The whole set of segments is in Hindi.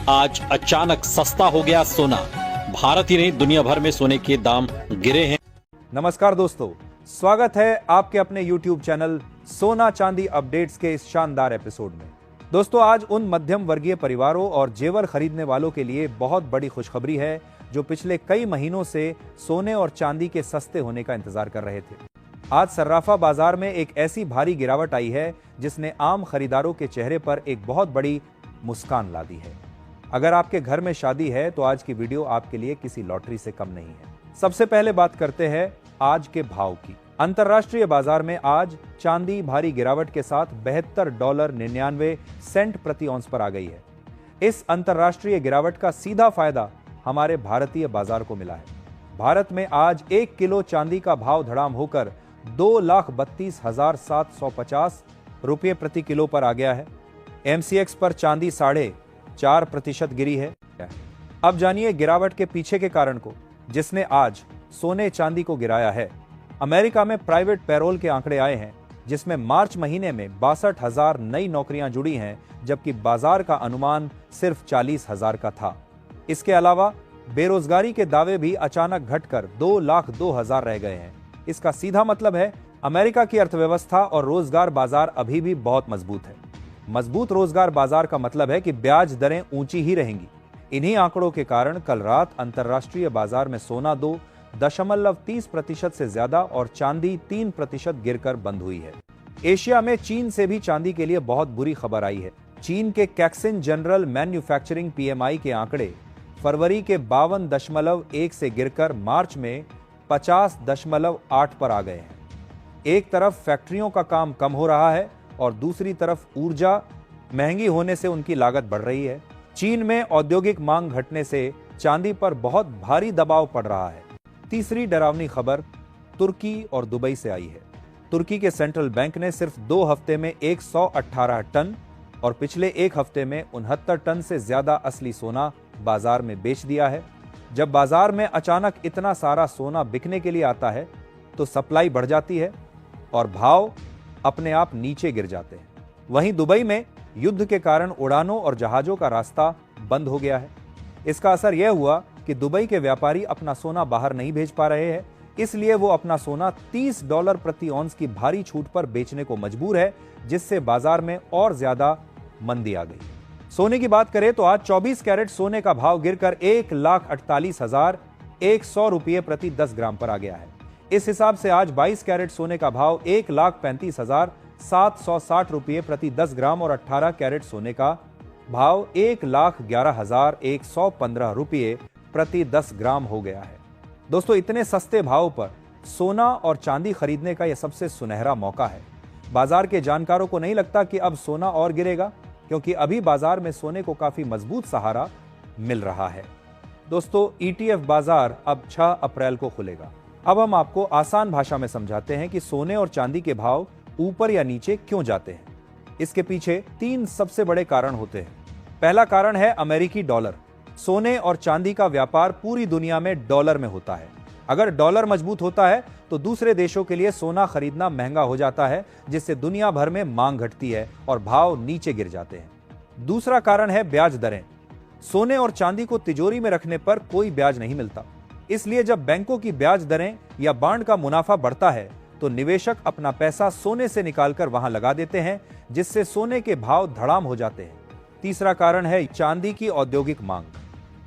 आज अचानक सस्ता हो गया सोना। भारत ही नहीं दुनिया भर में सोने के दाम गिरे हैं। नमस्कार दोस्तों, स्वागत है आपके अपने YouTube चैनल सोना चांदी अपडेट्स के इस शानदार एपिसोड में। दोस्तों, आज उन मध्यम वर्गीय परिवारों और जेवर खरीदने वालों के लिए बहुत बड़ी खुशखबरी है जो पिछले कई महीनों से सोने और चांदी के सस्ते होने का इंतजार कर रहे थे। आज सर्राफा बाजार में एक ऐसी भारी गिरावट आई है जिसने आम खरीदारों के चेहरे पर एक बहुत बड़ी मुस्कान ला दी है। अगर आपके घर में शादी है तो आज की वीडियो आपके लिए किसी लॉटरी से कम नहीं है। सबसे पहले बात करते हैं आज के भाव की। अंतर्राष्ट्रीय बाजार में आज चांदी भारी गिरावट के साथ $72.99 प्रति औंस पर आ गई है। इस अंतर्राष्ट्रीय गिरावट का सीधा फायदा हमारे भारतीय बाजार को मिला है। भारत में आज 1 किलो चांदी का भाव धड़ाम होकर 2,32,750 रुपये प्रति किलो पर आ गया है। MCX पर चांदी 4.5% गिरी है। अब जानिए गिरावट के पीछे के कारण को, जिसने आज सोने चांदी को गिराया है। अमेरिका में प्राइवेट पैरोल के आंकड़े आए हैं जिसमें मार्च महीने में 62,000 नई नौकरियां जुड़ी हैं, जबकि बाजार का अनुमान सिर्फ 40,000 का था। इसके अलावा बेरोजगारी के दावे भी अचानक घटकर 2,02,000 रह गए हैं। इसका सीधा मतलब है अमेरिका की अर्थव्यवस्था और रोजगार बाजार अभी भी बहुत मजबूत है। मजबूत रोजगार बाजार का मतलब है कि ब्याज दरें ऊंची ही रहेंगी। इन्हीं आंकड़ों के कारण कल रात अंतर्राष्ट्रीय बाजार में सोना 2.30% से ज्यादा और चांदी 3% गिरकर बंद हुई है। एशिया में चीन से भी चांदी के लिए बहुत बुरी खबर आई है। चीन के कैक्सिन जनरल मैन्युफैक्चरिंग PMI के आंकड़े फरवरी के 52.1 से गिरकर मार्च में 50.8 पर आ गए हैं। एक तरफ फैक्ट्रियों का काम कम हो रहा है और दूसरी तरफ ऊर्जा महंगी होने से उनकी लागत बढ़ रही है। चीन में औद्योगिक मांग घटने से चांदी पर बहुत भारी दबाव पड़ रहा है। तीसरी डरावनी खबर तुर्की और दुबई से आई है। तुर्की के सेंट्रल बैंक ने सिर्फ 2 हफ्ते में 118 टन और पिछले 1 हफ्ते में 69 टन से ज्यादा असली सोना बाजार में बेच दिया है। जब बाजार में अचानक इतना सारा सोना बिकने के लिए आता है तो सप्लाई बढ़ जाती है और भाव अपने आप नीचे गिर जाते हैं। वहीं दुबई में युद्ध के कारण उड़ानों और जहाजों का रास्ता बंद हो गया है। इसका असर यह हुआ कि दुबई के व्यापारी अपना सोना बाहर नहीं भेज पा रहे हैं, इसलिए वो अपना सोना $30 प्रति औंस की भारी छूट पर बेचने को मजबूर है, जिससे बाजार में और ज्यादा मंदी आ गई। सोने की बात करें तो आज 24 कैरेट सोने का भाव गिरकर 1,48,100 रुपये प्रति 10 ग्राम पर आ गया है। इस हिसाब से आज 22 कैरेट सोने का भाव 1,35,760 रुपये प्रति 10 ग्राम और 18 कैरेट सोने का भाव 1,11,115 रुपये प्रति 10 ग्राम हो गया है। दोस्तों, इतने सस्ते भाव पर सोना और चांदी खरीदने का यह सबसे सुनहरा मौका है। बाजार के जानकारों को नहीं लगता कि अब सोना और गिरेगा, क्योंकि अभी बाजार में सोने को काफी मजबूत सहारा मिल रहा है। दोस्तों, ETF बाजार अब 6 अप्रैल को खुलेगा। अब हम आपको आसान भाषा में समझाते हैं कि सोने और चांदी के भाव ऊपर या नीचे क्यों जाते हैं। इसके पीछे 3 सबसे बड़े कारण होते हैं। पहला कारण है अमेरिकी डॉलर। सोने और चांदी का व्यापार पूरी दुनिया में डॉलर में होता है। अगर डॉलर मजबूत होता है तो दूसरे देशों के लिए सोना खरीदना महंगा हो जाता है, जिससे दुनिया भर में मांग घटती है और भाव नीचे गिर जाते हैं। दूसरा कारण है ब्याज दरें। सोने और चांदी को तिजोरी में रखने पर कोई ब्याज नहीं मिलता, इसलिए जब बैंकों की ब्याज दरें या बांड का मुनाफा बढ़ता है तो निवेशक अपना पैसा सोने से निकालकर वहां लगा देते हैं, जिससे सोने के भाव धड़ाम हो जाते हैं। तीसरा कारण है चांदी की औद्योगिक मांग।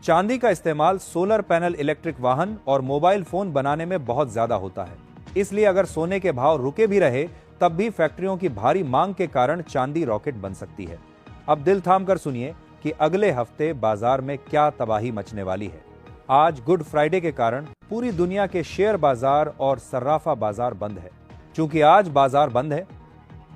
चांदी का इस्तेमाल सोलर पैनल, इलेक्ट्रिक वाहन और मोबाइल फोन बनाने में बहुत ज्यादा होता है। इसलिए अगर सोने के भाव रुके भी रहे तब भी फैक्ट्रियों की भारी मांग के कारण चांदी रॉकेट बन सकती है। अब दिल थाम कर सुनिए कि अगले हफ्ते बाजार में क्या तबाही मचने वाली है। आज गुड फ्राइडे के कारण पूरी दुनिया के शेयर बाजार और सर्राफा बाजार बंद है। चूंकि आज बाजार बंद है,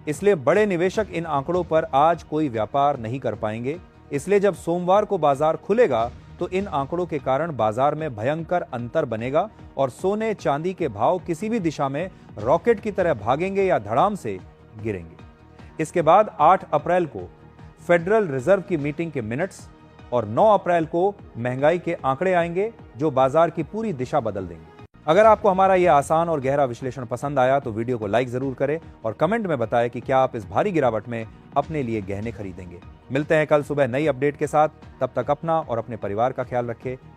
इसलिए बड़े निवेशक इन आंकड़ों पर आज कोई व्यापार नहीं कर पाएंगे। इसलिए जब सोमवार को बाजार खुलेगा तो इन आंकड़ों के कारण बाजार में भयंकर अंतर बनेगा और सोने चांदी के भाव किसी भी दिशा में रॉकेट की तरह भागेंगे या धड़ाम से गिरेंगे। इसके बाद 8 अप्रैल को फेडरल रिजर्व की मीटिंग के मिनट्स और 9 अप्रैल को महंगाई के आंकड़े आएंगे, जो बाजार की पूरी दिशा बदल देंगे। अगर आपको हमारा यह आसान और गहरा विश्लेषण पसंद आया तो वीडियो को लाइक जरूर करें और कमेंट में बताएं कि क्या आप इस भारी गिरावट में अपने लिए गहने खरीदेंगे। मिलते हैं कल सुबह नई अपडेट के साथ। तब तक अपना और अपने परिवार का ख्याल रखें।